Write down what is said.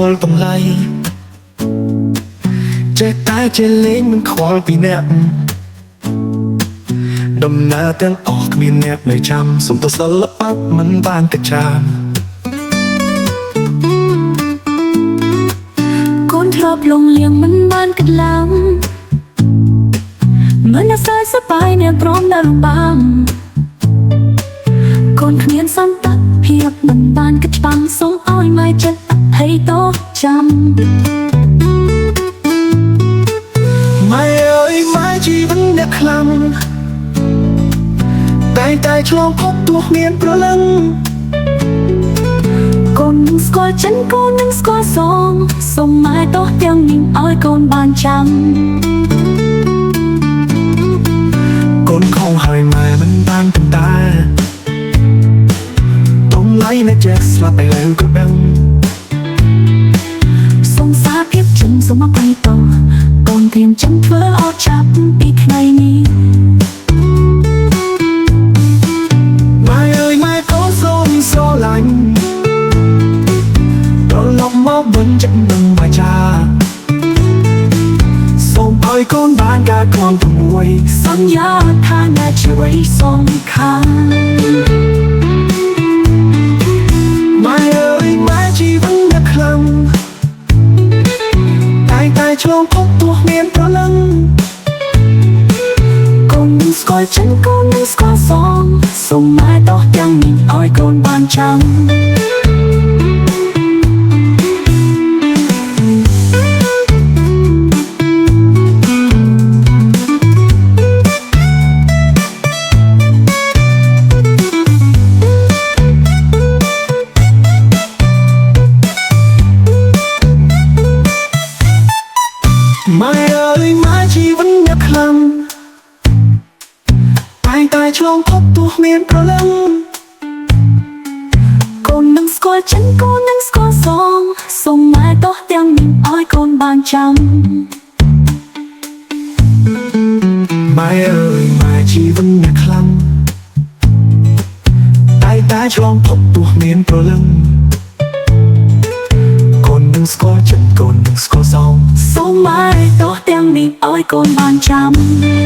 ល់តម្លៃចេះតែជាលេងមិនខ្វល់ពីអ្នកដំណើរទាំងអស់គ្មានអ្នកនៅចាំសុំទៅសិល្បៈមិនបានតែចាកូនធ្លាប់លងលៀងមិនបានគិតឡើងមិនអាស្រ័យសបាយអ្នកព្រមនៅរំបាំងកូនគ្មានសន្តិភាពមិនបានគិតច្បាំងសូមឲ្យម៉ែចិត្តឲ្យតោះចាំម៉ែអើយម៉ែជីវិតអ្នកខ្លាំងតែឆ្លងភពទោះមានព្រលឹងកូននឹងស្គាល់ចិនកូននឹងស្គាល់សងសូមម៉ែតោះទាំងនេះឲ្យកូនបានចាំកូនខំហើយម៉ែមិនបានតែតម្លៃអ្នកចេះស្លាប់តែលើក៏ដឹងសង្សារភាពចិនសូមអភ័យតោះកូនត្រៀមចំធ្វើអត់ចាប់ពីថ្ងៃនេះម៉ែអើយម៉ែកូនសូមស្រឡាញ់ត្រឡប់មកវិញចិត្តនឹងបាចាសូមឲ្យកូនបានការគ្រាន់តែមួយសន្យាថាអ្នកជាអ្វីសំខាន់ម៉ែអើយម៉ែជីវិតអ្នកខ្លាំងតែឆ្លងភពទោះមានព្រលឹងកូននឹងស្គាល់ចិនកូននឹងស្គាល់សងសូមម៉ែតោះទាំងនេះឲ្យកូនបានចាំម៉ែអើយម៉ែជីវិតអ្នកខ្លាំងតែឆ្លងភពទោះមានព្រលឹងកូននឹងស្គាល់ចិនកូននឹងស្គាល់សងសូមម៉ែតោះទាំងនេះឲ្យកូនបានចាំម៉ែអើយម៉ែជីវិតអ្នកខ្លាំងតែឆ្លងភពទោះមានព្រលឹងកូននឹងស្គាល់ចិនកូននឹងស្គាល់សងសូមម៉ែតោះទាំងនេះឲ្យកូនបានចាំ